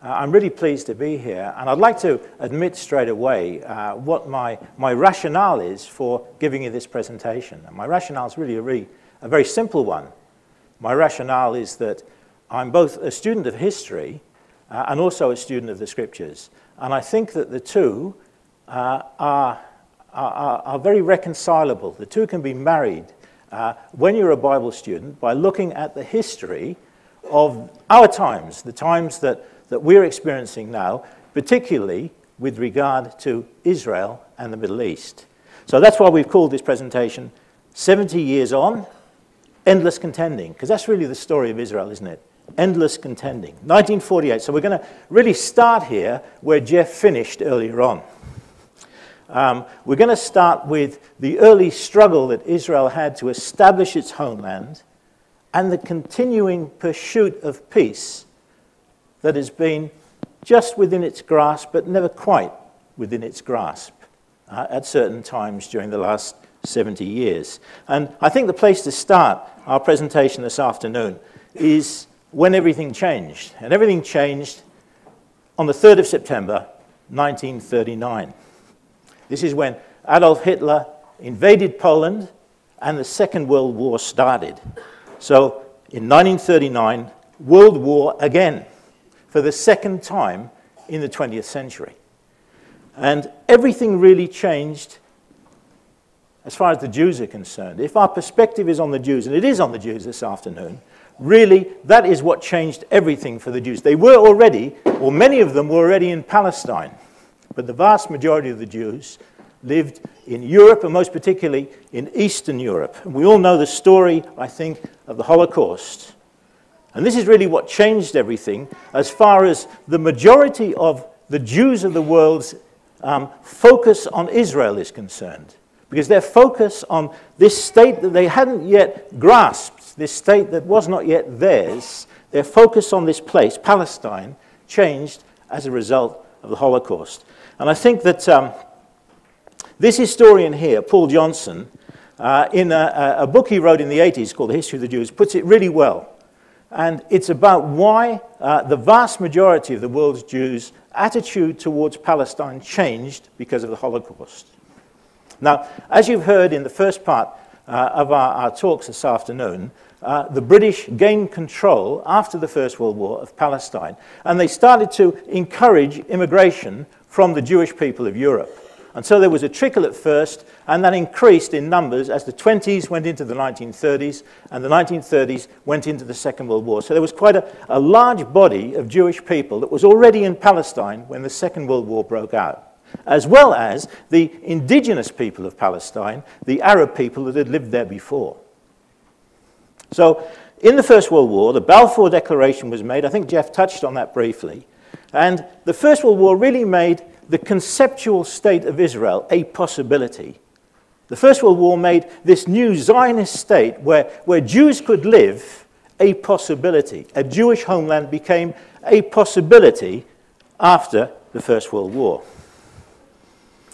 I'm really pleased to be here, and I'd like to admit straight away what my rationale is for giving you this presentation. And my rationale is really a very simple one. My rationale is that I'm both a student of history and also a student of the Scriptures. And I think that the two are very reconcilable. The two can be married when you're a Bible student by looking at the history of our times, the times that we're experiencing now, particularly with regard to Israel and the Middle East. So that's why we've called this presentation 70 Years On, Endless Contending, because that's really the story of Israel, isn't it? Endless Contending. 1948. So we're going to really start here where Jeff finished earlier on. We're going to start with the early struggle that Israel had to establish its homeland and the continuing pursuit of peace that has been just within its grasp, but never quite within its grasp at certain times during the last 70 years. And I think the place to start our presentation this afternoon is when everything changed. And everything changed on the 3rd of September, 1939. This is when Adolf Hitler invaded Poland and the Second World War started. So in 1939, World War again, for the second time in the 20th century. And everything really changed as far as the Jews are concerned. If our perspective is on the Jews, and it is on the Jews this afternoon, really that is what changed everything for the Jews. They were already, or many of them were already in Palestine, but the vast majority of the Jews lived in Europe, and most particularly in Eastern Europe. And we all know the story, I think, of the Holocaust. And this is really what changed everything as far as the majority of the Jews of the world's focus on Israel is concerned. Because their focus on this state that they hadn't yet grasped, this state that was not yet theirs, their focus on this place, Palestine, changed as a result of the Holocaust. And I think that this historian here, Paul Johnson, in a book he wrote in the 80s called The History of the Jews, puts it really well. And it's about why the vast majority of the world's Jews' attitude towards Palestine changed because of the Holocaust. Now, as you've heard in the first part of our talks this afternoon, the British gained control after the First World War of Palestine, and they started to encourage immigration from the Jewish people of Europe. And so there was a trickle at first, and that increased in numbers as the 20s went into the 1930s, and the 1930s went into the Second World War. So there was quite a large body of Jewish people that was already in Palestine when the Second World War broke out, as well as the indigenous people of Palestine, the Arab people that had lived there before. So in the First World War, the Balfour Declaration was made. I think Jeff touched on that briefly. And the First World War really made the conceptual state of Israel a possibility. The First World War made this new Zionist state where Jews could live a possibility. A Jewish homeland became a possibility after the First World War.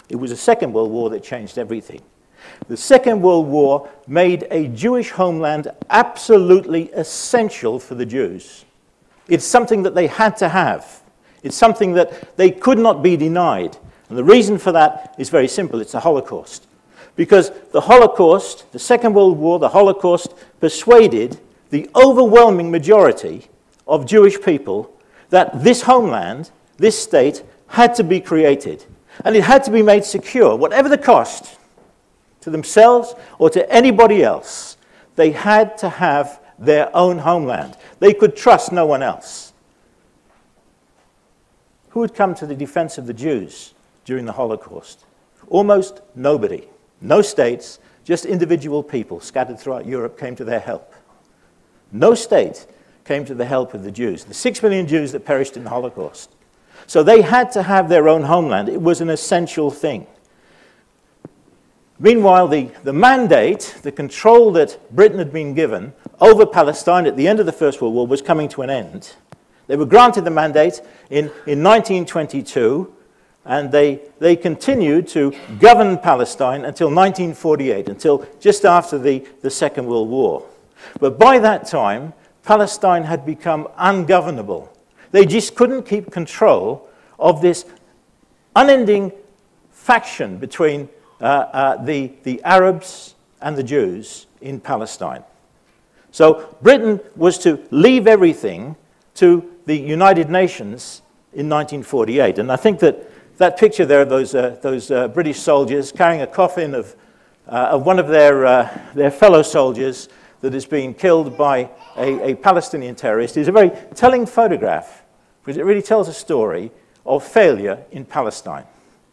It was the Second World War that changed everything. The Second World War made a Jewish homeland absolutely essential for the Jews. It's something that they had to have. It's something that they could not be denied. And the reason for that is very simple. It's the Holocaust. Because the Holocaust, the Second World War, the Holocaust persuaded the overwhelming majority of Jewish people that this homeland, this state, had to be created. And it had to be made secure, whatever the cost, to themselves or to anybody else. They had to have their own homeland. They could trust no one else. Who would come to the defense of the Jews during the Holocaust? Almost nobody. No states, just individual people scattered throughout Europe came to their help. No state came to the help of the Jews, the 6 million Jews that perished in the Holocaust. So they had to have their own homeland. It was an essential thing. Meanwhile, the mandate, the control that Britain had been given over Palestine at the end of the First World War was coming to an end. They were granted the mandate in 1922, and they continued to govern Palestine until 1948, until just after the Second World War. But by that time, Palestine had become ungovernable. They just couldn't keep control of this unending faction between the Arabs and the Jews in Palestine. So Britain was to leave everything to the United Nations in 1948. And I think that picture there of those British soldiers carrying a coffin of one of their fellow soldiers that has been killed by a Palestinian terrorist is a very telling photograph, because it really tells a story of failure in Palestine.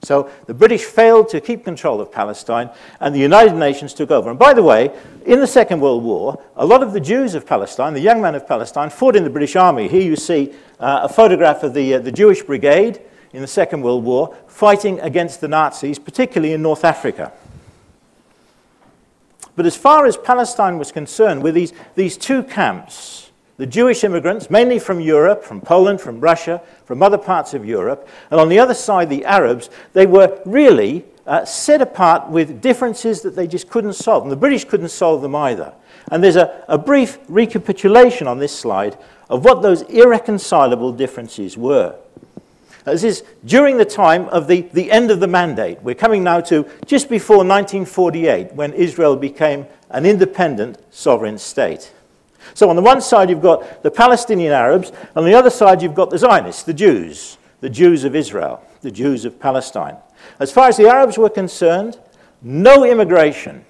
So the British failed to keep control of Palestine, and the United Nations took over. And by the way, in the Second World War, a lot of the Jews of Palestine, the young men of Palestine, fought in the British Army. Here you see a photograph of the Jewish Brigade in the Second World War fighting against the Nazis, particularly in North Africa. But as far as Palestine was concerned, with these two camps, the Jewish immigrants, mainly from Europe, from Poland, from Russia, from other parts of Europe, and on the other side, the Arabs, they were really set apart with differences that they just couldn't solve. And the British couldn't solve them either. And there's a brief recapitulation on this slide of what those irreconcilable differences were. This is during the time of the end of the mandate. We're coming now to just before 1948, when Israel became an independent sovereign state. So on the one side, you've got the Palestinian Arabs. On the other side, you've got the Zionists, the Jews of Israel, the Jews of Palestine. As far as the Arabs were concerned, no immigration,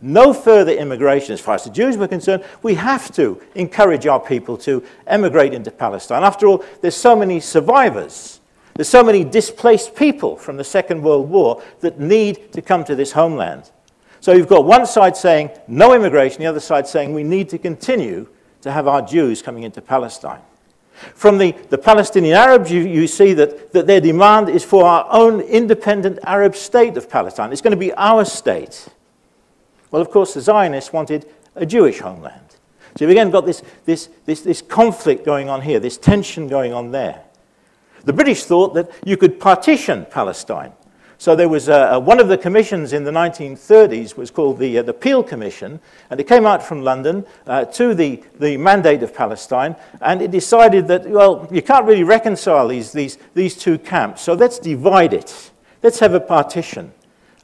no further immigration. As far as the Jews were concerned, we have to encourage our people to emigrate into Palestine. After all, there's so many survivors. There's so many displaced people from the Second World War that need to come to this homeland. So you've got one side saying no immigration, the other side saying we need to continue to have our Jews coming into Palestine. From the Palestinian Arabs, you see that their demand is for our own independent Arab state of Palestine. It's going to be our state. Well, of course, the Zionists wanted a Jewish homeland. So you've again got this conflict going on here, this tension going on there. The British thought that you could partition Palestine. So there was one of the commissions in the 1930s was called the Peel Commission, and it came out from London to the mandate of Palestine, and it decided that, well, you can't really reconcile these two camps, so let's divide it. Let's have a partition.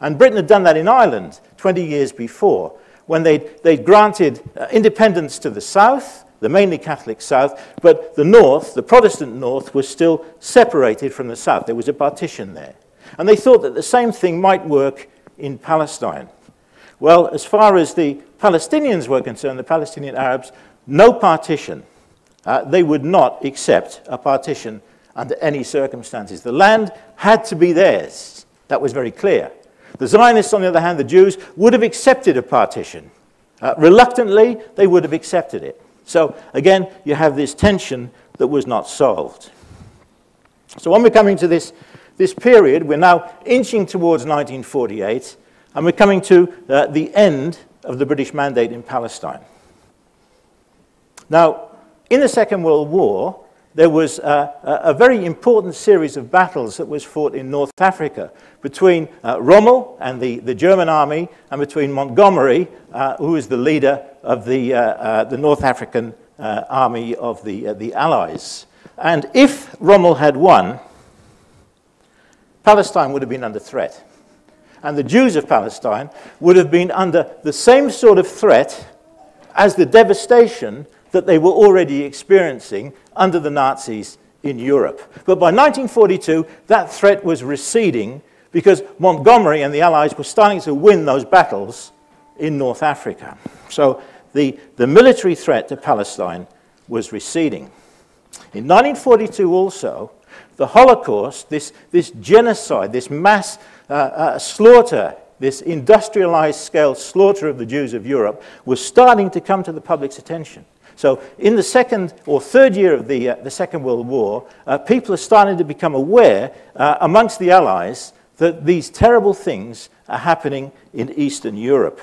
And Britain had done that in Ireland 20 years before, when they'd granted independence to the south, the mainly Catholic south, but the north, the Protestant north, was still separated from the south. There was a partition there. And they thought that the same thing might work in Palestine. Well, as far as the Palestinians were concerned, the Palestinian Arabs, no partition. They would not accept a partition under any circumstances. The land had to be theirs. That was very clear. The Zionists, on the other hand, the Jews, would have accepted a partition. Reluctantly, they would have accepted it. So, again, you have this tension that was not solved. So when we're coming to this period, we're now inching towards 1948, and we're coming to the end of the British mandate in Palestine. Now, in the Second World War, there was a very important series of battles that was fought in North Africa between Rommel and the German army, and between Montgomery, who was the leader of the North African army of the Allies. And if Rommel had won, Palestine would have been under threat. And the Jews of Palestine would have been under the same sort of threat as the devastation that they were already experiencing under the Nazis in Europe. But by 1942, that threat was receding because Montgomery and the Allies were starting to win those battles in North Africa. So the military threat to Palestine was receding. In 1942 also, the Holocaust, this genocide, this mass slaughter, this industrialized scale slaughter of the Jews of Europe was starting to come to the public's attention. So in the second or third year of the Second World War, people are starting to become aware amongst the Allies that these terrible things are happening in Eastern Europe.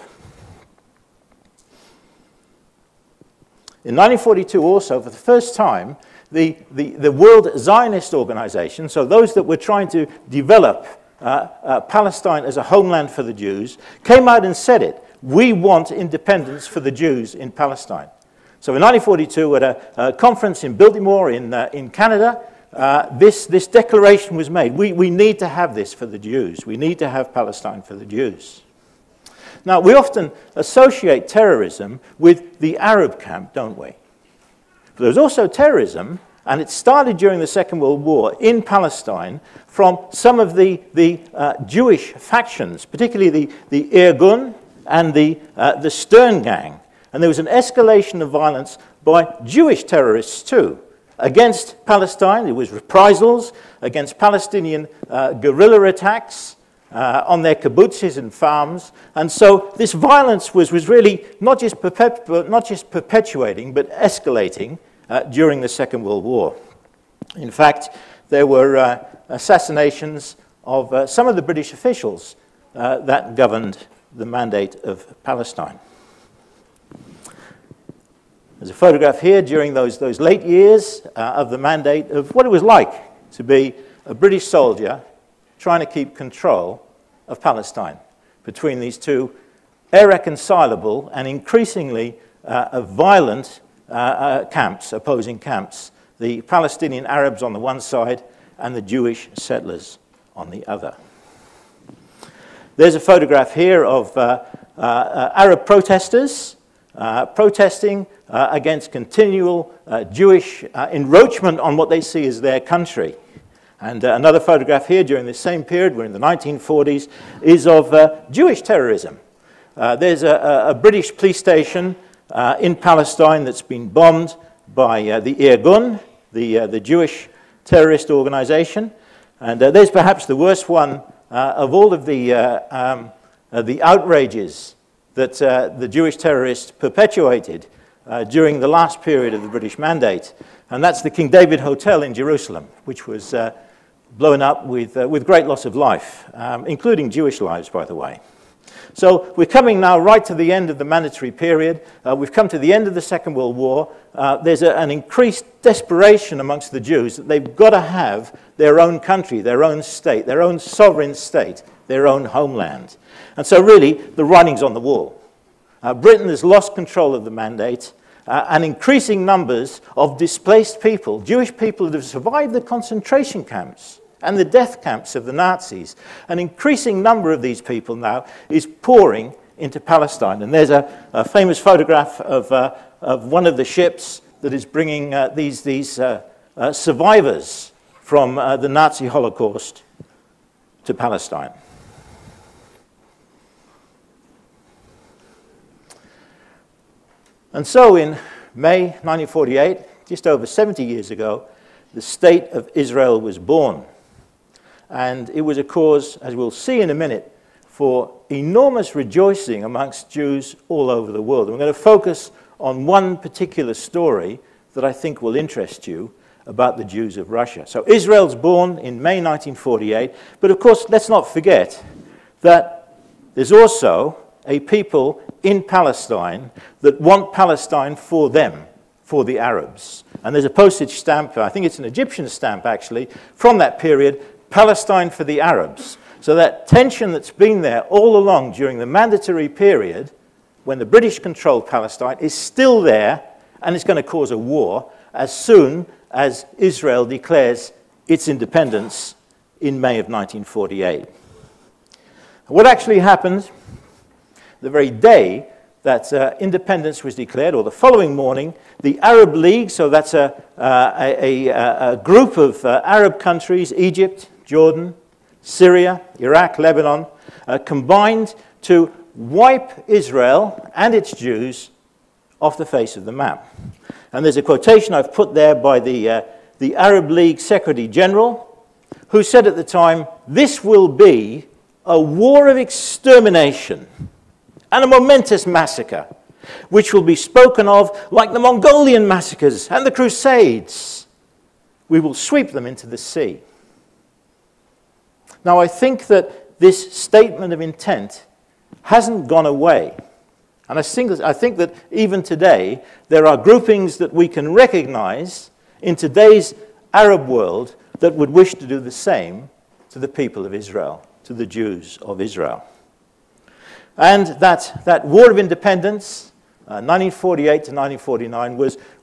In 1942 also, for the first time, the World Zionist Organization, so those that were trying to develop Palestine as a homeland for the Jews, came out and said it. We want independence for the Jews in Palestine. So in 1942, at a conference in Baltimore in Canada, this declaration was made. We need to have this for the Jews. We need to have Palestine for the Jews. Now, we often associate terrorism with the Arab camp, don't we? But there's also terrorism, and it started during the Second World War in Palestine from some of the Jewish factions, particularly the Irgun and the Stern Gang. And there was an escalation of violence by Jewish terrorists too. Against Palestine, there was reprisals against Palestinian guerrilla attacks on their kibbutzes and farms. And so this violence was really not just perpetuating, but escalating during the Second World War. In fact, there were assassinations of some of the British officials that governed the Mandate of Palestine. There's a photograph here during those late years of the Mandate of what it was like to be a British soldier trying to keep control of Palestine between these two irreconcilable and increasingly violent camps, opposing camps, the Palestinian Arabs on the one side and the Jewish settlers on the other. There's a photograph here of Arab protesters protesting against continual Jewish encroachment on what they see as their country. And another photograph here during this same period, we're in the 1940s, is of Jewish terrorism. There's a British police station in Palestine that's been bombed by the Irgun, the Jewish terrorist organization. And there's perhaps the worst one of all of the outrages that the Jewish terrorists perpetuated during the last period of the British Mandate. And that's the King David Hotel in Jerusalem, which was blown up with great loss of life, including Jewish lives, by the way. So we're coming now right to the end of the mandatory period. We've come to the end of the Second World War. There's an increased desperation amongst the Jews that they've got to have their own country, their own state, their own sovereign state, their own homeland. And so really, the writing's on the wall. Britain has lost control of the mandate, and increasing numbers of displaced people, Jewish people that have survived the concentration camps and the death camps of the Nazis. An increasing number of these people now is pouring into Palestine. And there's a famous photograph of one of the ships that is bringing these survivors from the Nazi Holocaust to Palestine. And so in May 1948, just over 70 years ago, the State of Israel was born. And it was a cause, as we'll see in a minute, for enormous rejoicing amongst Jews all over the world. And we're going to focus on one particular story that I think will interest you about the Jews of Russia. So Israel's born in May 1948, but of course, let's not forget that there's also a people in Palestine that want Palestine for them, for the Arabs. And there's a postage stamp, I think it's an Egyptian stamp actually, from that period, Palestine for the Arabs. So that tension that's been there all along during the mandatory period, when the British controlled Palestine, is still there, and it's going to cause a war as soon as Israel declares its independence in May of 1948. What actually happened the very day that independence was declared, or the following morning, the Arab League, so that's a group of Arab countries, Egypt, Jordan, Syria, Iraq, Lebanon, combined to wipe Israel and its Jews off the face of the map. And there's a quotation I've put there by the Arab League Secretary General, who said at the time, "This will be a war of extermination and a momentous massacre, which will be spoken of like the Mongolian massacres and the Crusades. We will sweep them into the sea." Now, I think that this statement of intent hasn't gone away. And I think that even today, there are groupings that we can recognize in today's Arab world that would wish to do the same to the people of Israel, to the Jews of Israel. And that war of independence 1948 to 1949,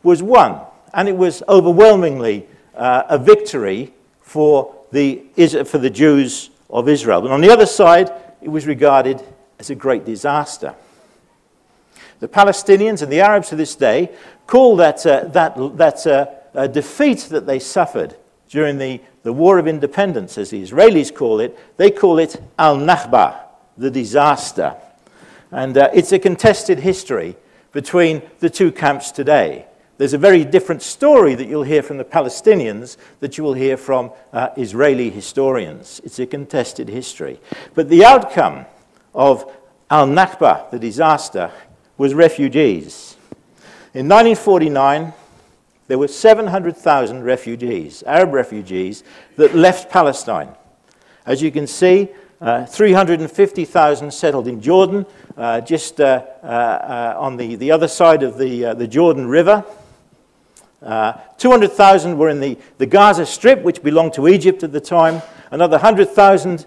was won. And it was overwhelmingly a victory for the Jews of Israel. But on the other side, it was regarded as a great disaster. The Palestinians and the Arabs to this day call that defeat that they suffered during the War of Independence, as the Israelis call it, they call it al-Nakba, the disaster. And it's a contested history between the two camps today. There's a very different story that you'll hear from the Palestinians that you will hear from Israeli historians. It's a contested history. But the outcome of al-Nakba, the disaster, was refugees. In 1949, there were 700,000 refugees, Arab refugees, that left Palestine. As you can see, 350,000 settled in Jordan, just on the other side of the Jordan River. 200,000 were in the Gaza Strip, which belonged to Egypt at the time. Another 100,000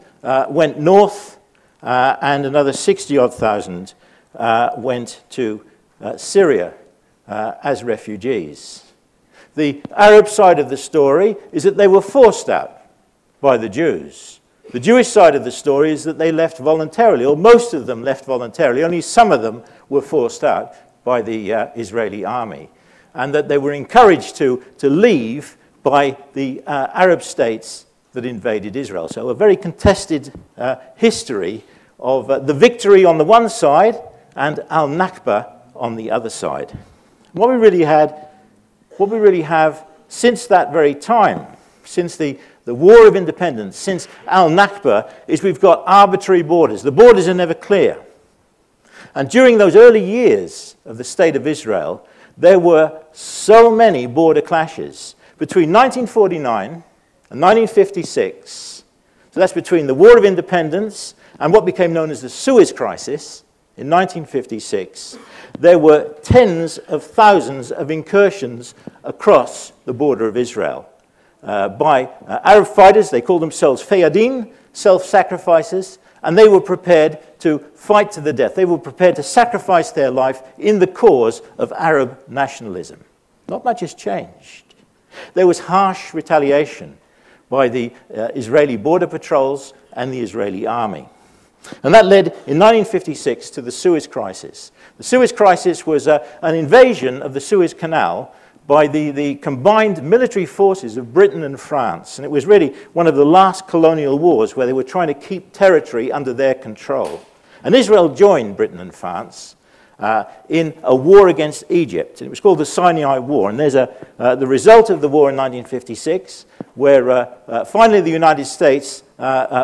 went north, and another 60-odd thousand went to Syria as refugees. The Arab side of the story is that they were forced out by the Jews. The Jewish side of the story is that they left voluntarily, or most of them left voluntarily. Only some of them were forced out by the Israeli army, and that they were encouraged to leave by the Arab states that invaded Israel. So a very contested history of the victory on the one side and al-Nakba on the other side. What we really have since that very time, since the War of Independence, since al-Nakba, is we've got arbitrary borders. The borders are never clear. And during those early years of the State of Israel, there were so many border clashes. Between 1949 and 1956, so that's between the War of Independence and what became known as the Suez Crisis in 1956, there were tens of thousands of incursions across the border of Israel by Arab fighters. They called themselves Fayadin, self-sacrificers, and they were prepared to fight to the death. They were prepared to sacrifice their life in the cause of Arab nationalism. Not much has changed. There was harsh retaliation by the Israeli border patrols and the Israeli army. And that led, in 1956, to the Suez Crisis. The Suez Crisis was an invasion of the Suez Canal by the combined military forces of Britain and France. And it was really one of the last colonial wars where they were trying to keep territory under their control. And Israel joined Britain and France in a war against Egypt. It was called the Sinai War. And there's the result of the war in 1956, where finally the United States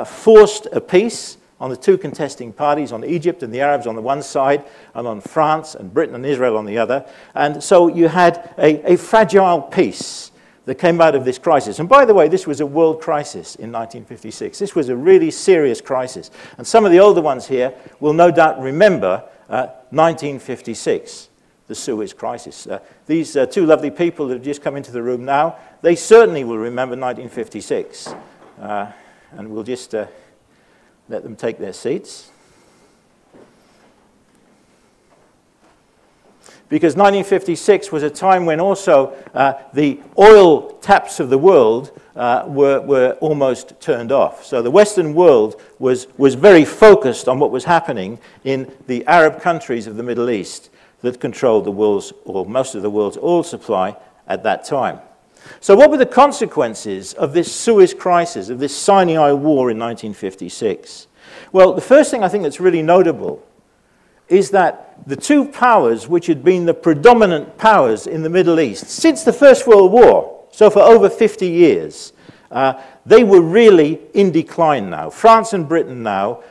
forced a peace on the two contesting parties, on Egypt and the Arabs on the one side, and on France and Britain and Israel on the other. And so you had a fragile peace that came out of this crisis. And by the way, this was a world crisis in 1956. This was a really serious crisis. And some of the older ones here will no doubt remember 1956, the Suez Crisis. These two lovely people that have just come into the room now, they certainly will remember 1956. And we'll just let them take their seats. Because 1956 was a time when also the oil taps of the world were almost turned off. So the Western world was very focused on what was happening in the Arab countries of the Middle East that controlled the world's, or most of the world's oil supply at that time. So what were the consequences of this Suez Crisis, of this Sinai War in 1956? Well, the first thing I think that's really notable is that the two powers which had been the predominant powers in the Middle East since the First World War, so for over 50 years, they were really in decline now. France and Britain now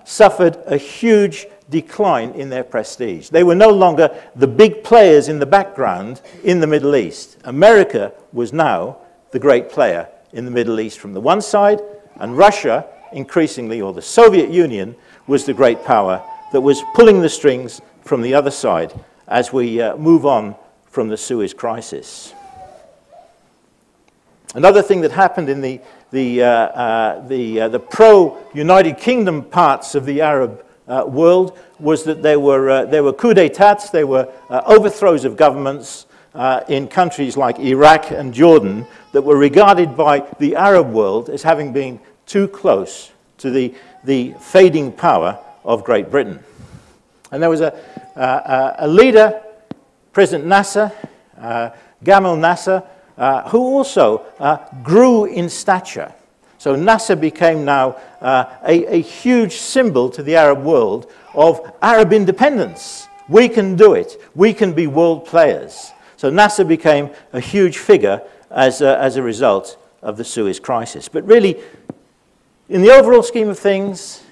suffered a huge decline in their prestige. They were no longer the big players in the background in the Middle East. America was now the great player in the Middle East from the one side, and Russia, increasingly, or the Soviet Union, was the great power that was pulling the strings from the other side as we move on from the Suez Crisis. Another thing that happened in the pro-United Kingdom parts of the Arab world was that there were coups d'états, there were overthrows of governments in countries like Iraq and Jordan that were regarded by the Arab world as having been too close to the fading power of Great Britain. And there was a leader, President Nasser, Gamal Nasser, who also grew in stature. So Nasser became now a huge symbol to the Arab world of Arab independence. We can do it. We can be world players. So Nasser became a huge figure as a result of the Suez Crisis. But really, in the overall scheme of things,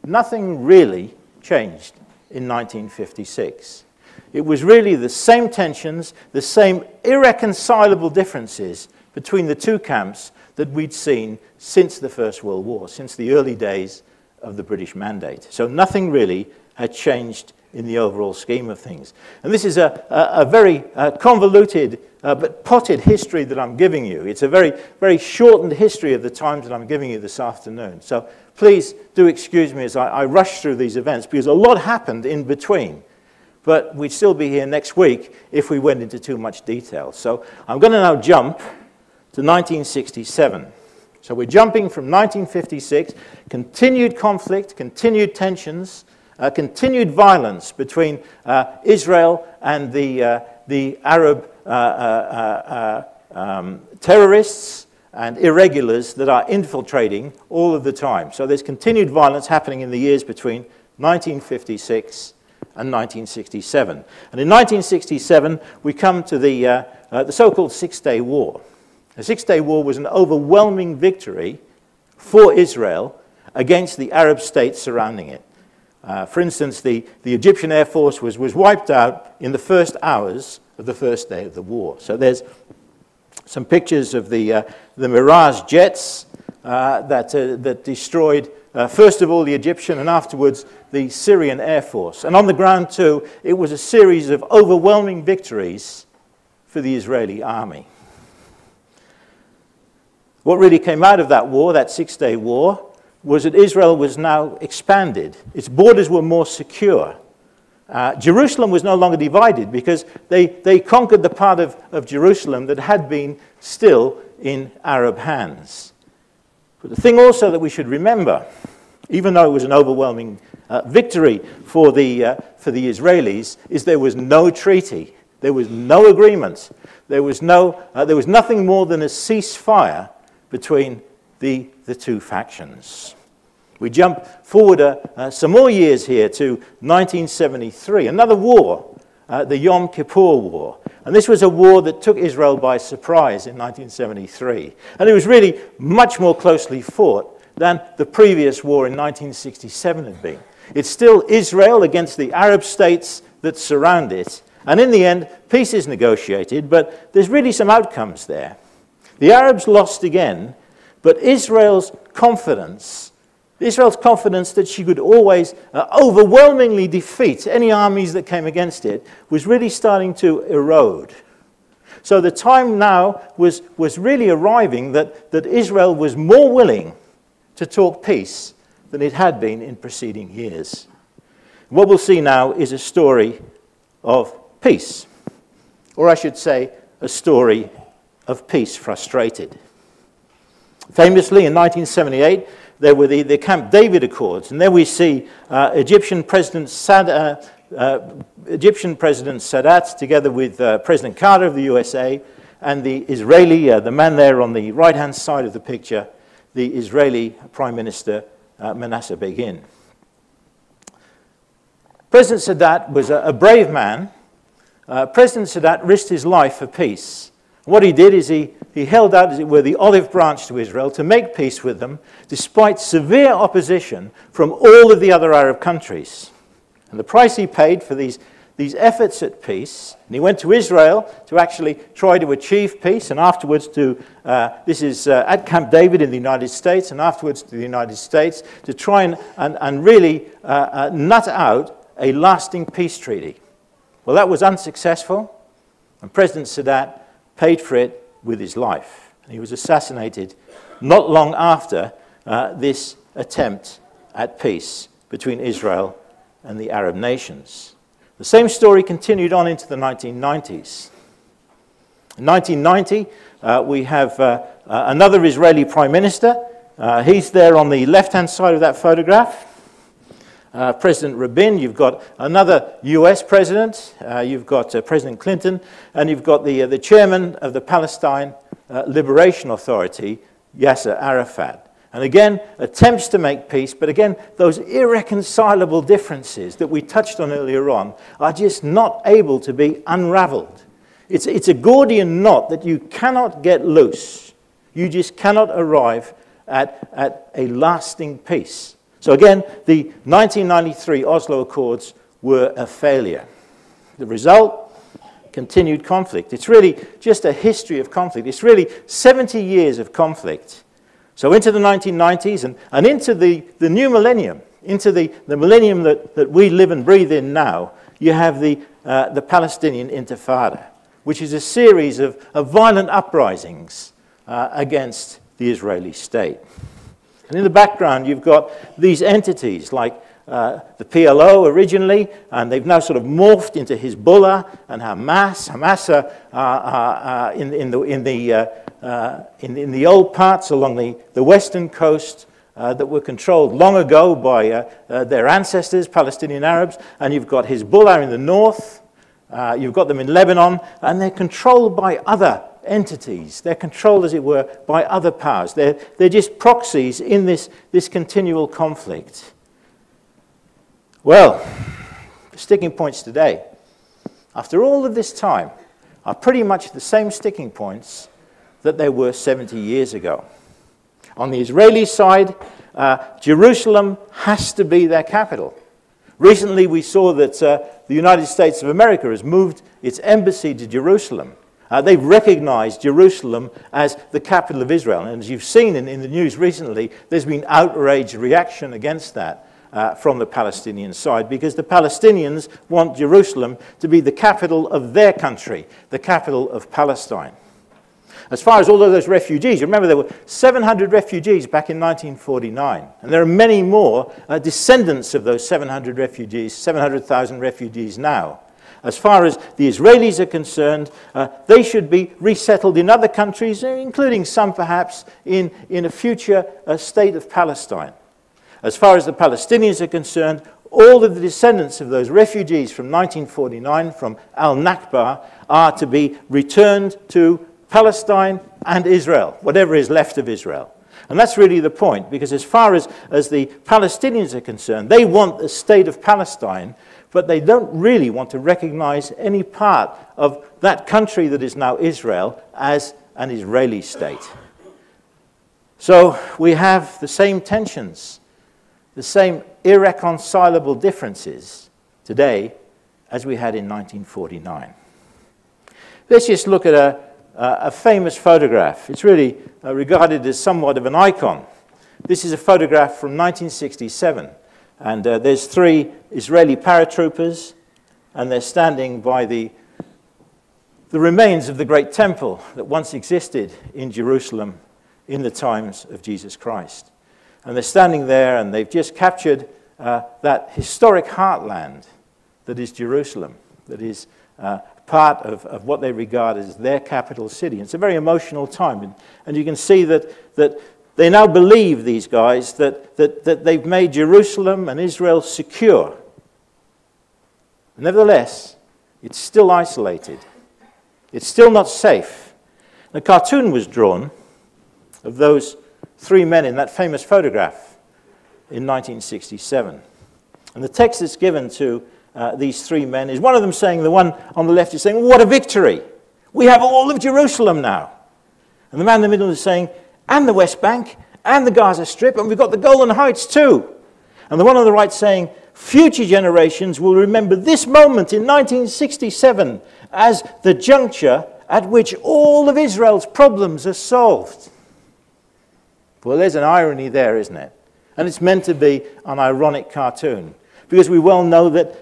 nothing really changed in 1956. It was really the same tensions, the same irreconcilable differences between the two camps that we'd seen since the First World War, since the early days of the British Mandate. So nothing really had changed in the overall scheme of things. And this is a very convoluted but potted history that I'm giving you. It's a very, very shortened history of the times that I'm giving you this afternoon. So please do excuse me as I rush through these events, because a lot happened in between. But we'd still be here next week if we went into too much detail. So I'm going to now jump to 1967. So we're jumping from 1956, continued conflict, continued tensions, continued violence between Israel and the Arab terrorists and irregulars that are infiltrating all of the time. So there's continued violence happening in the years between 1956 and 1967. And in 1967, we come to the so-called Six-Day War. The Six-Day War was an overwhelming victory for Israel against the Arab states surrounding it. For instance, the Egyptian Air Force was wiped out in the first hours of the first day of the war. So there's some pictures of the Mirage jets that destroyed, first of all, the Egyptian and afterwards the Syrian Air Force. And on the ground, too, it was a series of overwhelming victories for the Israeli army. What really came out of that war, that Six-Day War, was that Israel was now expanded. Its borders were more secure. Jerusalem was no longer divided because they conquered the part of Jerusalem that had been still in Arab hands. But the thing also that we should remember, even though it was an overwhelming victory for the Israelis, is there was no treaty. There was no agreement. There was nothing more than a ceasefire between the two factions. We jump forward some more years here to 1973, another war, the Yom Kippur War. And this was a war that took Israel by surprise in 1973. And it was really much more closely fought than the previous war in 1967 had been. It's still Israel against the Arab states that surround it. And in the end, peace is negotiated, but there's really some outcomes there. The Arabs lost again, but Israel's confidence that she could always overwhelmingly defeat any armies that came against it was really starting to erode. So the time now was really arriving that Israel was more willing to talk peace than it had been in preceding years. What we'll see now is a story of peace, or I should say a story of peace frustrated. Famously, in 1978, there were the Camp David Accords, and there we see Egyptian President Sadat together with President Carter of the USA and the Israeli, the man there on the right-hand side of the picture, the Israeli Prime Minister Manasseh Begin. President Sadat was a brave man. President Sadat risked his life for peace. What he did is he held out, as it were, the olive branch to Israel to make peace with them, despite severe opposition from all of the other Arab countries. And the price he paid for these efforts at peace, and he went to Israel to actually try to achieve peace, and afterwards this is at Camp David in the United States, and afterwards to the United States, to try and really nut out a lasting peace treaty. Well, that was unsuccessful, and President Sadat paid for it with his life. And he was assassinated not long after this attempt at peace between Israel and the Arab nations. The same story continued on into the 1990s. In 1990, we have another Israeli prime minister. He's there on the left-hand side of that photograph. President Rabin. You've got another US president. You've got President Clinton. And you've got the chairman of the Palestine Liberation Authority, Yasser Arafat. And again, attempts to make peace, but again, those irreconcilable differences that we touched on earlier on are just not able to be unraveled. It's a Gordian knot that you cannot get loose. You just cannot arrive at a lasting peace. So again, the 1993 Oslo Accords were a failure. The result? Continued conflict. It's really just a history of conflict. It's really 70 years of conflict. So into the 1990s and into the new millennium, into the millennium that we live and breathe in now, you have the Palestinian Intifada, which is a series of violent uprisings against the Israeli state. And in the background, you've got these entities like the PLO originally, and they've now sort of morphed into Hezbollah and Hamas. Hamas are in the old parts along the western coast that were controlled long ago by their ancestors, Palestinian Arabs, and you've got Hezbollah in the north, you've got them in Lebanon, and they're controlled by other entities. They're controlled, as it were, by other powers. They're just proxies in this continual conflict. Well, the sticking points today, after all of this time, are pretty much the same sticking points that there were 70 years ago. On the Israeli side, Jerusalem has to be their capital. Recently, we saw that the United States of America has moved its embassy to Jerusalem. They've recognized Jerusalem as the capital of Israel. And as you've seen in the news recently, there's been outraged reaction against that from the Palestinian side, because the Palestinians want Jerusalem to be the capital of their country, the capital of Palestine. As far as all of those refugees, remember there were 700 refugees back in 1949, and there are many more descendants of those 700 refugees, 700,000 refugees now. As far as the Israelis are concerned, they should be resettled in other countries, including some perhaps in a future state of Palestine. As far as the Palestinians are concerned, all of the descendants of those refugees from 1949, from al-Nakba, are to be returned to Palestine and Israel, whatever is left of Israel. And that's really the point, because as far as the Palestinians are concerned, they want the state of Palestine, but they don't really want to recognize any part of that country that is now Israel as an Israeli state. So we have the same tensions, the same irreconcilable differences today as we had in 1949. Let's just look at a famous photograph. It's really regarded as somewhat of an icon. This is a photograph from 1967, and there's three Israeli paratroopers, and they're standing by the remains of the great temple that once existed in Jerusalem in the times of Jesus Christ. And they're standing there, and they've just captured that historic heartland that is Jerusalem, that is part of what they regard as their capital city. It's a very emotional time, and you can see that they now believe, these guys, that they've made Jerusalem and Israel secure. Nevertheless, it's still isolated. It's still not safe. A cartoon was drawn of those three men in that famous photograph in 1967. And the text that's given to these three men is one of them saying, the one on the left is saying, "What a victory! We have all of Jerusalem now." And the man in the middle is saying, "And the West Bank, and the Gaza Strip, and we've got the Golan Heights too." And the one on the right saying, "Future generations will remember this moment in 1967 as the juncture at which all of Israel's problems are solved." Well, there's an irony there, isn't it? And it's meant to be an ironic cartoon, because we well know that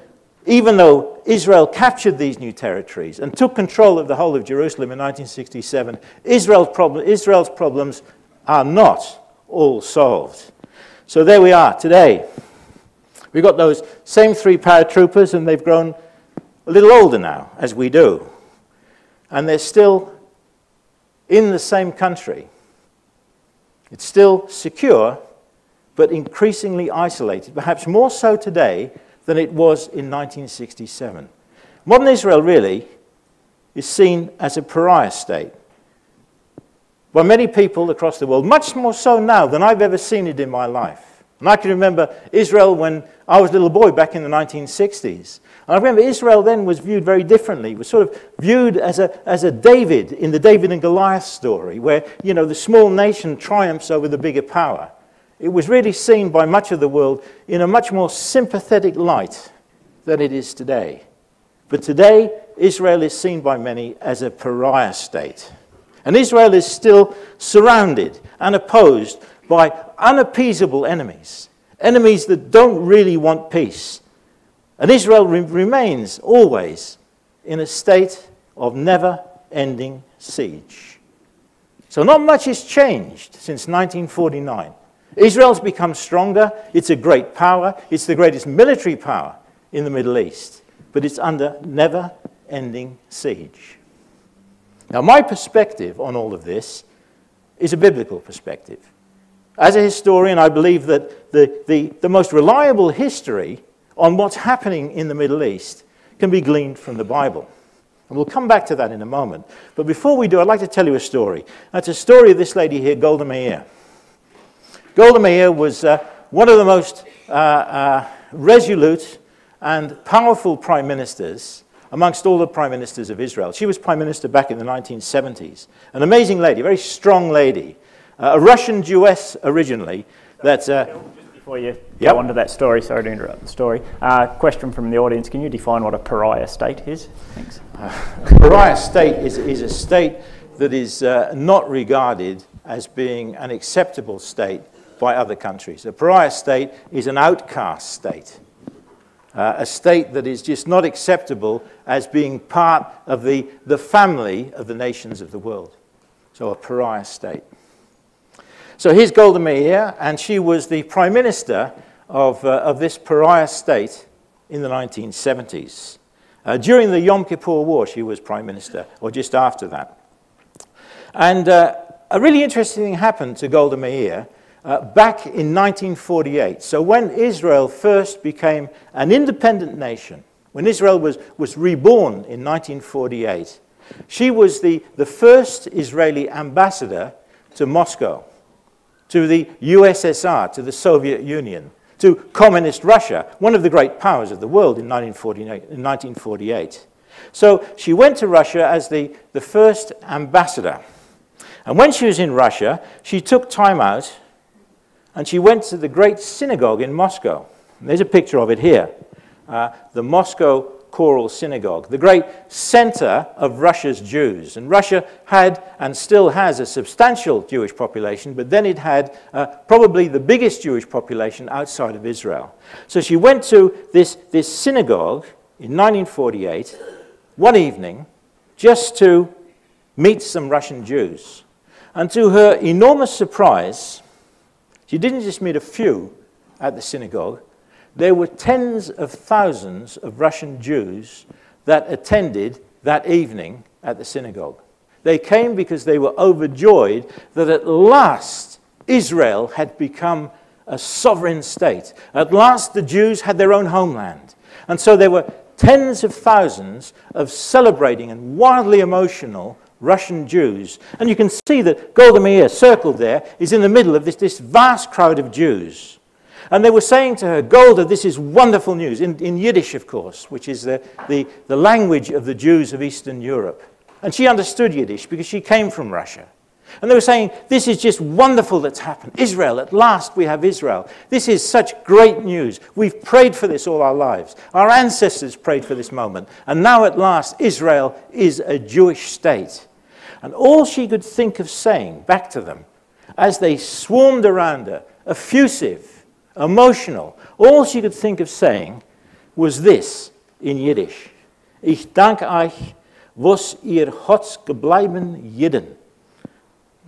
even though Israel captured these new territories and took control of the whole of Jerusalem in 1967, Israel's problems are not all solved. So there we are today. We've got those same 3 paratroopers, and they've grown a little older now, as we do. And they're still in the same country. It's still secure, but increasingly isolated, perhaps more so today than it was in 1967. Modern Israel really is seen as a pariah state by many people across the world, much more so now than I've ever seen it in my life. And I can remember Israel when I was a little boy back in the 1960s. And I remember Israel then was viewed very differently. It was sort of viewed as a David in the David and Goliath story, where, you know, the small nation triumphs over the bigger power. It was really seen by much of the world in a much more sympathetic light than it is today. But today, Israel is seen by many as a pariah state. And Israel is still surrounded and opposed by unappeasable enemies, enemies that don't really want peace. And Israel remains always in a state of never-ending siege. So not much has changed since 1949. Israel's become stronger. It's a great power. It's the greatest military power in the Middle East. But it's under never-ending siege. Now, my perspective on all of this is a biblical perspective. As a historian, I believe that the most reliable history on what's happening in the Middle East can be gleaned from the Bible. And we'll come back to that in a moment. But before we do, I'd like to tell you a story. That's a story of this lady here, Golda Meir. Golda Meir was one of the most resolute and powerful prime ministers amongst all the prime ministers of Israel. She was prime minister back in the 1970s. An amazing lady, a very strong lady. A Russian Jewess originally. That's before you go on to that story, sorry to interrupt the story. Question from the audience: can you define what a pariah state is? Thanks. A pariah state is a state that is not regarded as being an acceptable state by other countries. A pariah state is an outcast state. A state that is just not acceptable as being part of the family of the nations of the world. So a pariah state. So here's Golda Meir, and she was the prime minister of this pariah state in the 1970s. During the Yom Kippur War, she was prime minister, or just after that. And a really interesting thing happened to Golda Meir back in 1948. So when Israel first became an independent nation, when Israel was reborn in 1948, she was the first Israeli ambassador to Moscow, to the USSR, to the Soviet Union, to communist Russia, one of the great powers of the world in 1948. So she went to Russia as the first ambassador. And when she was in Russia, she took time out and she went to the great synagogue in Moscow. And there's a picture of it here, the Moscow Choral Synagogue, the great center of Russia's Jews. And Russia had and still has a substantial Jewish population, but then it had probably the biggest Jewish population outside of Israel. So she went to this synagogue in 1948, one evening, just to meet some Russian Jews. And to her enormous surprise, she didn't just meet a few at the synagogue. There were tens of thousands of Russian Jews that attended that evening at the synagogue. They came because they were overjoyed that at last Israel had become a sovereign state. At last the Jews had their own homeland. And so there were tens of thousands of celebrating and wildly emotional Russian Jews. And you can see that Golda Meir, circled there, is in the middle of this vast crowd of Jews. And they were saying to her, Golda, this is wonderful news, in Yiddish, of course, which is the language of the Jews of Eastern Europe. And she understood Yiddish because she came from Russia. And they were saying, this is just wonderful that's happened. Israel, at last we have Israel. This is such great news. We've prayed for this all our lives. Our ancestors prayed for this moment. And now at last, Israel is a Jewish state. And all she could think of saying back to them, as they swarmed around her, effusive, emotional, all she could think of saying was this in Yiddish: Ich dank euch, was ihr hotz gebleiben Jiden.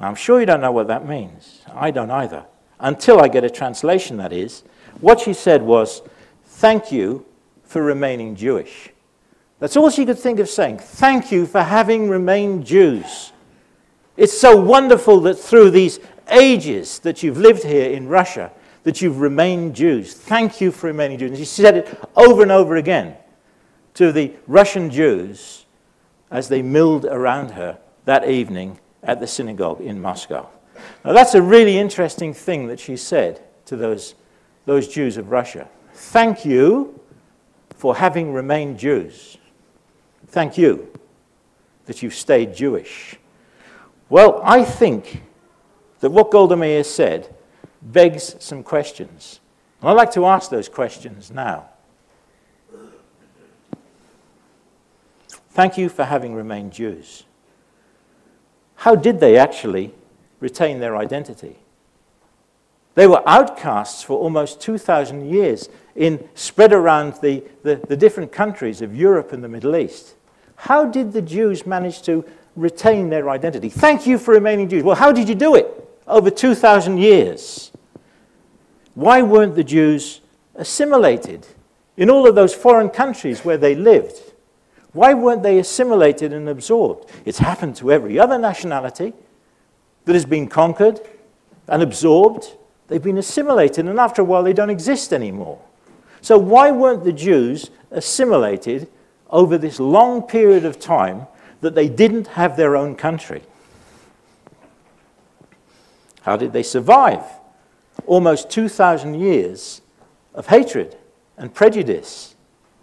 Now, I'm sure you don't know what that means. I don't either. Until I get a translation, that is. What she said was, thank you for remaining Jewish. That's all she could think of saying. Thank you for having remained Jews. It's so wonderful that through these ages that you've lived here in Russia, that you've remained Jews. Thank you for remaining Jews. And she said it over and over again to the Russian Jews as they milled around her that evening at the synagogue in Moscow. Now that's a really interesting thing that she said to those Jews of Russia. Thank you for having remained Jews. Thank you that you've stayed Jewish. Well, I think that what Golda Meir said begs some questions. And I'd like to ask those questions now. Thank you for having remained Jews. How did they actually retain their identity? They were outcasts for almost 2,000 years, spread around the different countries of Europe and the Middle East. How did the Jews manage to retain their identity? Thank you for remaining Jews. Well, how did you do it over 2,000 years? Why weren't the Jews assimilated in all of those foreign countries where they lived? Why weren't they assimilated and absorbed? It's happened to every other nationality that has been conquered and absorbed. They've been assimilated, and after a while they don't exist anymore. So why weren't the Jews assimilated over this long period of time that they didn't have their own country? How did they survive almost 2,000 years of hatred and prejudice,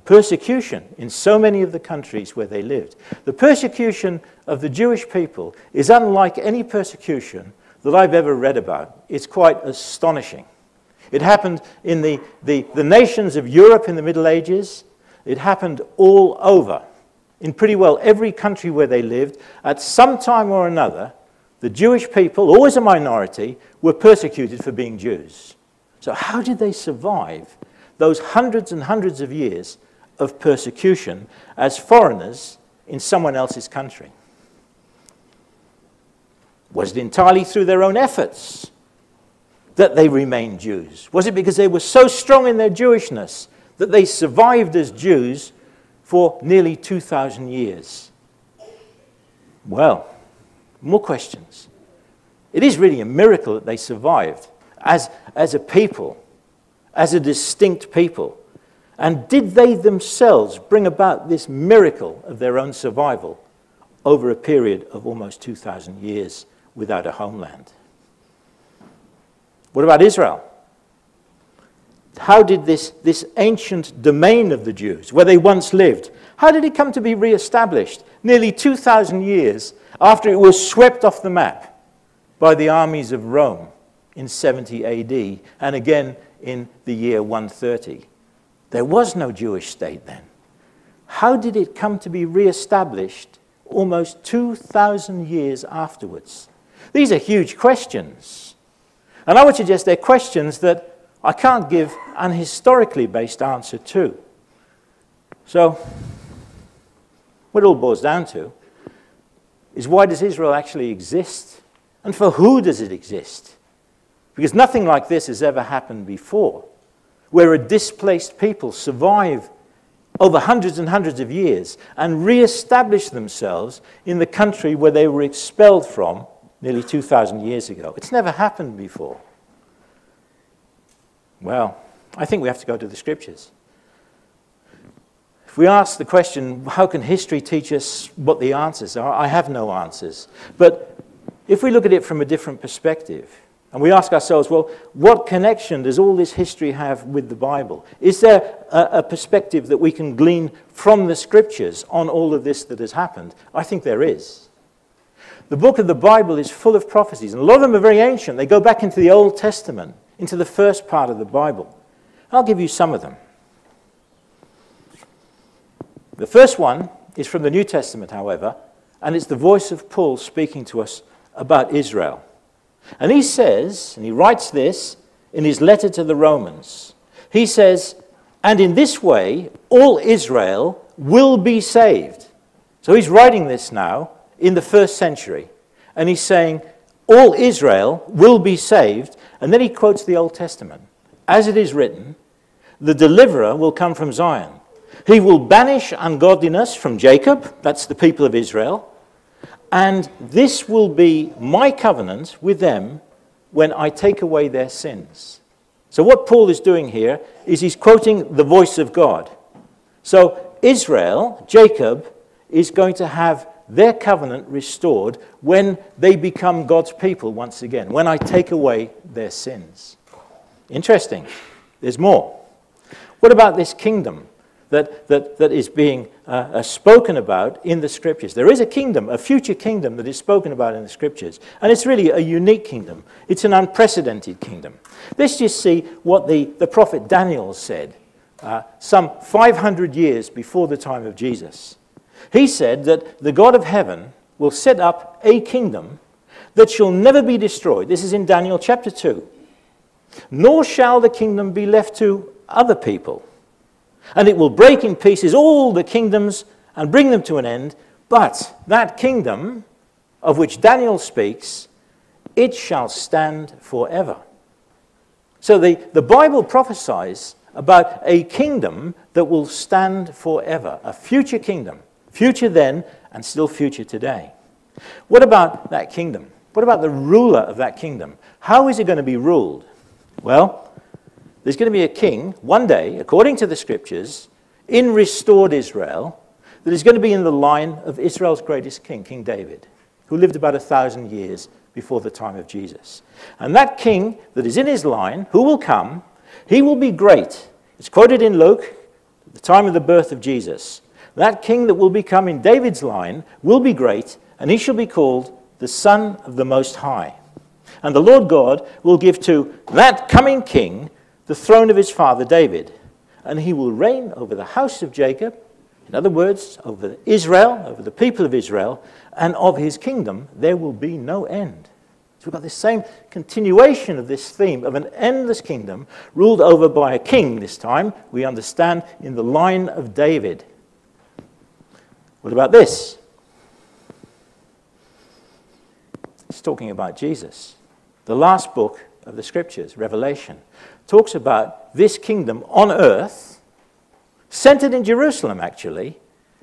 persecution in so many of the countries where they lived? The persecution of the Jewish people is unlike any persecution that I've ever read about. It's quite astonishing. It happened in the nations of Europe in the Middle Ages. It happened all over. In pretty well every country where they lived, at some time or another, the Jewish people, always a minority, were persecuted for being Jews. So how did they survive those hundreds and hundreds of years of persecution as foreigners in someone else's country? Was it entirely through their own efforts that they remained Jews? Was it because they were so strong in their Jewishness that they survived as Jews for nearly 2,000 years? Well, more questions. It is really a miracle that they survived as a people, as a distinct people. And did they themselves bring about this miracle of their own survival over a period of almost 2,000 years without a homeland? What about Israel? How did this ancient domain of the Jews, where they once lived, how did it come to be re-established nearly 2,000 years after it was swept off the map by the armies of Rome in 70 AD and again in the year 130? There was no Jewish state then. How did it come to be re-established almost 2,000 years afterwards? These are huge questions. And I would suggest they're questions that I can't give an historically based answer to. So, what it all boils down to is, why does Israel actually exist? And for who does it exist? Because nothing like this has ever happened before, where a displaced people survive over hundreds and hundreds of years and re-establish themselves in the country where they were expelled from nearly 2,000 years ago. It's never happened before. Well, I think we have to go to the Scriptures. If we ask the question, how can history teach us what the answers are? I have no answers. But if we look at it from a different perspective, and we ask ourselves, well, what connection does all this history have with the Bible? Is there a perspective that we can glean from the Scriptures on all of this that has happened? I think there is. The book of the Bible is full of prophecies, and a lot of them are very ancient. They go back into the Old Testament, into the first part of the Bible. I'll give you some of them. The first one is from the New Testament, however, and it's the voice of Paul speaking to us about Israel. And he says, and he writes this in his letter to the Romans, he says, and in this way all Israel will be saved. So he's writing this now in the first century, and he's saying all Israel will be saved, and then he quotes the Old Testament. As it is written, the deliverer will come from Zion. He will banish ungodliness from Jacob, that's the people of Israel, and this will be my covenant with them when I take away their sins. So what Paul is doing here is he's quoting the voice of God. So Israel, Jacob, is going to have their covenant restored when they become God's people once again, when I take away their sins. Interesting. There's more. What about this kingdom that is being spoken about in the Scriptures? There is a kingdom, a future kingdom that is spoken about in the Scriptures. And it's really a unique kingdom. It's an unprecedented kingdom. Let's just see what the prophet Daniel said some 500 years before the time of Jesus. He said that the God of heaven will set up a kingdom that shall never be destroyed. This is in Daniel chapter 2. Nor shall the kingdom be left to other people. And it will break in pieces all the kingdoms and bring them to an end. But that kingdom of which Daniel speaks, it shall stand forever. So the Bible prophesies about a kingdom that will stand forever, a future kingdom, future then and still future today. What about that kingdom? What about the ruler of that kingdom? How is it going to be ruled? Well, there's going to be a king one day, according to the Scriptures, in restored Israel, that is going to be in the line of Israel's greatest king, King David, who lived about 1,000 years before the time of Jesus. And that king that is in his line, who will come, he will be great. It's quoted in Luke, at the time of the birth of Jesus. That king that will become in David's line will be great, and he shall be called the Son of the Most High. And the Lord God will give to that coming king the throne of his father David, and he will reign over the house of Jacob, in other words, over Israel, over the people of Israel, and of his kingdom there will be no end. So we've got this same continuation of this theme of an endless kingdom ruled over by a king this time, we understand, in the line of David. What about this? It's talking about Jesus. The last book of the Scriptures, Revelation, talks about this kingdom on earth, centered in Jerusalem actually,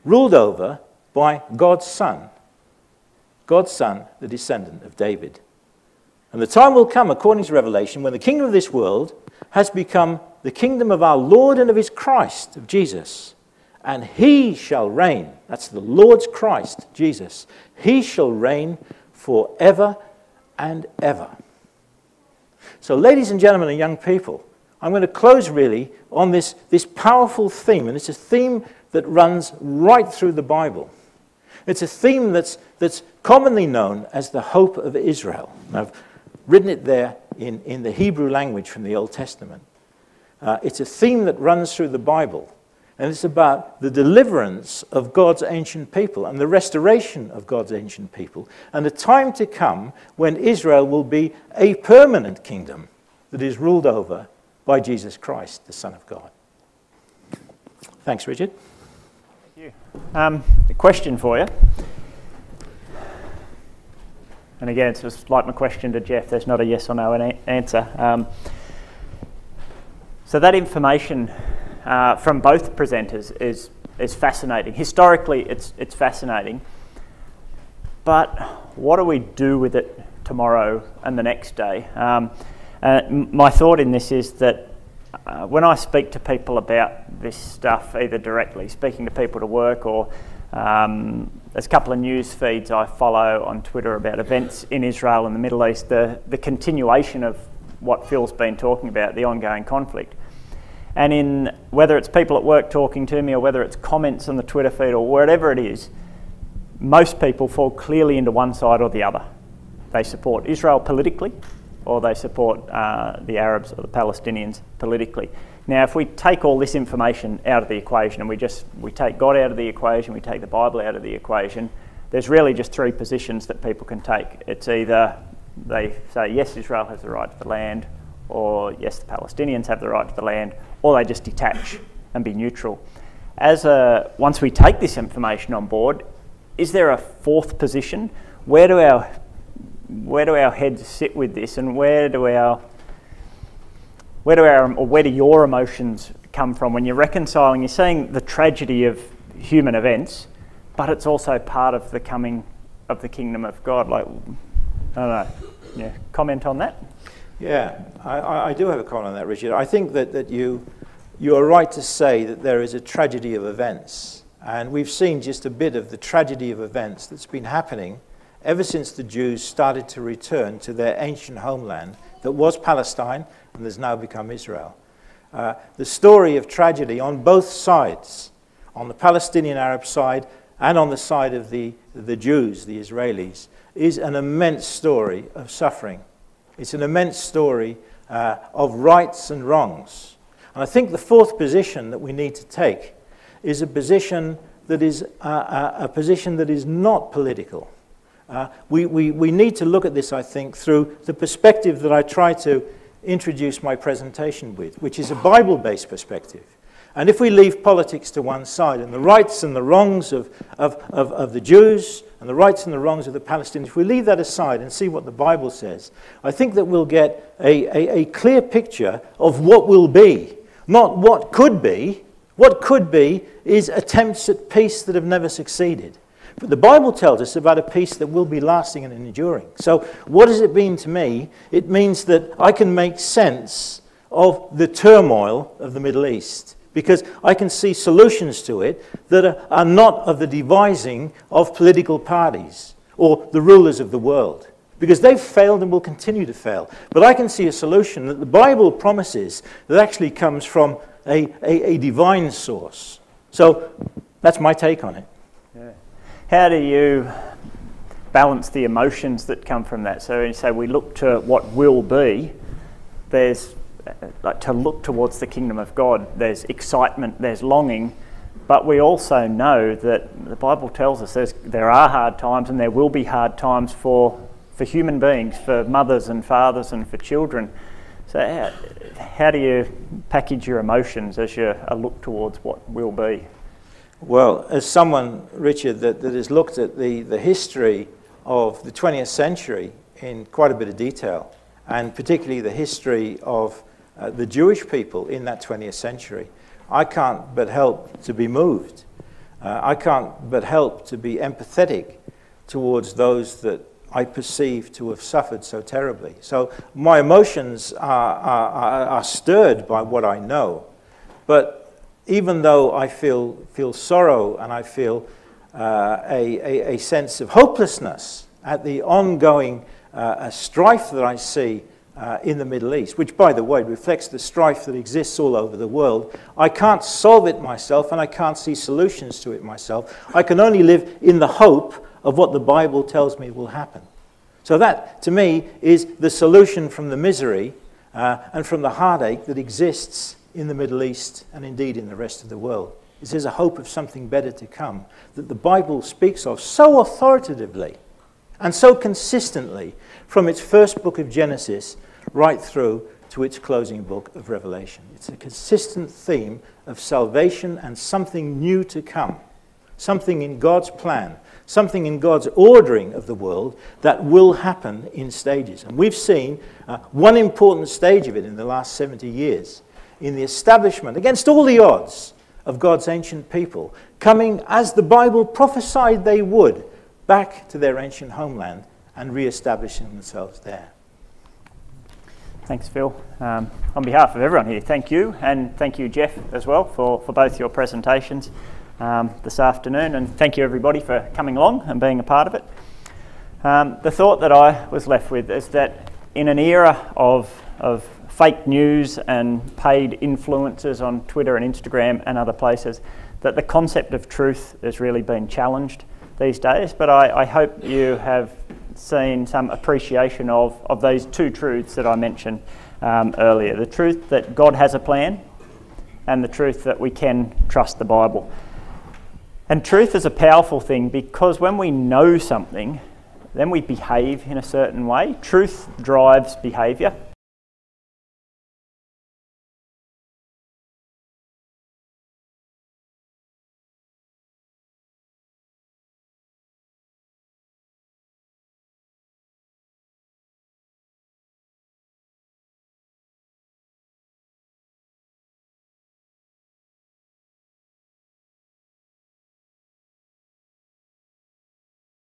ruled over by God's Son, the descendant of David. And the time will come, according to Revelation, when the kingdom of this world has become the kingdom of our Lord and of his Christ, of Jesus. And he shall reign. That's the Lord's Christ, Jesus. He shall reign forever and ever. So, ladies and gentlemen and young people, I'm going to close really on this powerful theme. And it's a theme that runs right through the Bible. It's a theme that's commonly known as the hope of Israel. And I've written it there in the Hebrew language from the Old Testament. It's a theme that runs through the Bible. And it's about the deliverance of God's ancient people and the restoration of God's ancient people. And the time to come when Israel will be a permanent kingdom that is ruled over by Jesus Christ, the Son of God. Thanks, Richard. Thank you. A question for you. And again, it's just like my question to Jeff. There's not a yes or no answer. So that information from both presenters is fascinating. Historically, it's fascinating. But what do we do with it tomorrow and the next day? My thought in this is that when I speak to people about this stuff, either directly, speaking to people to work, or there's a couple of news feeds I follow on Twitter about events in Israel and the Middle East, the continuation of what Phil's been talking about, the ongoing conflict. And in whether it's people at work talking to me or whether it's comments on the Twitter feed or wherever it is, most people fall clearly into one side or the other. They support Israel politically, or they support the Arabs or the Palestinians politically. Now, if we take all this information out of the equation and we take God out of the equation, we take the Bible out of the equation, there's really just three positions that people can take. It's either they say, yes, Israel has the right to the land, or yes, the Palestinians have the right to the land, or they just detach and be neutral. Once we take this information on board, is there a fourth position? Where do our heads sit with this, and where do your emotions come from when you're reconciling? You're seeing the tragedy of human events, but it's also part of the coming of the kingdom of God. Like, I don't know. Yeah, comment on that? Yeah, I do have a comment on that, Richard. I think that you are right to say that there is a tragedy of events. And we've seen just a bit of the tragedy of events that's been happening ever since the Jews started to return to their ancient homeland that was Palestine and has now become Israel. The story of tragedy on both sides, on the Palestinian Arab side and on the side of the Jews, the Israelis, is an immense story of suffering. It's an immense story of rights and wrongs. And I think the fourth position that we need to take is a position that is not political. We need to look at this, I think, through the perspective that I try to introduce my presentation with, which is a Bible-based perspective. And if we leave politics to one side and the rights and the wrongs of the Jews and the rights and the wrongs of the Palestinians, if we leave that aside and see what the Bible says, I think that we'll get a clear picture of what will be, not what could be. What could be is attempts at peace that have never succeeded. But the Bible tells us about a peace that will be lasting and enduring. So what does it mean to me? It means that I can make sense of the turmoil of the Middle East, because I can see solutions to it that are not of the devising of political parties or the rulers of the world, because they've failed and will continue to fail. But I can see a solution that the Bible promises that actually comes from a divine source. So that's my take on it. Yeah. How do you balance the emotions that come from that? So you say we look to what will be. There's like to look towards the kingdom of God. There's excitement, there's longing, but we also know that the Bible tells us there are hard times and there will be hard times for human beings, for mothers and fathers and for children. So how do you package your emotions as you look towards what will be? Well, as someone, Richard, that has looked at the history of the 20th century in quite a bit of detail, and particularly the history of the Jewish people in that 20th century, I can't but help to be moved. I can't but help to be empathetic towards those that I perceive to have suffered so terribly. So my emotions are stirred by what I know. But even though I feel sorrow and I feel a sense of hopelessness at the ongoing strife that I see in the Middle East, which, by the way, reflects the strife that exists all over the world, I can't solve it myself and I can't see solutions to it myself. I can only live in the hope of what the Bible tells me will happen. So that, to me, is the solution from the misery and from the heartache that exists in the Middle East and indeed in the rest of the world. There's a hope of something better to come that the Bible speaks of so authoritatively and so consistently from its first book of Genesis right through to its closing book of Revelation. It's a consistent theme of salvation and something new to come, something in God's plan, something in God's ordering of the world that will happen in stages. And we've seen one important stage of it in the last 70 years, in the establishment, against all the odds, of God's ancient people, coming as the Bible prophesied they would, back to their ancient homeland and re-establishing themselves there. Thanks, Phil. On behalf of everyone here, thank you, and thank you, Jeff, as well, for both your presentations this afternoon, and thank you everybody for coming along and being a part of it. The thought that I was left with is that in an era of fake news and paid influencers on Twitter and Instagram and other places, that the concept of truth has really been challenged these days, but I hope you have seen some appreciation of those two truths that I mentioned earlier. The truth that God has a plan and the truth that we can trust the Bible. And truth is a powerful thing because when we know something, then we behave in a certain way. Truth drives behaviour.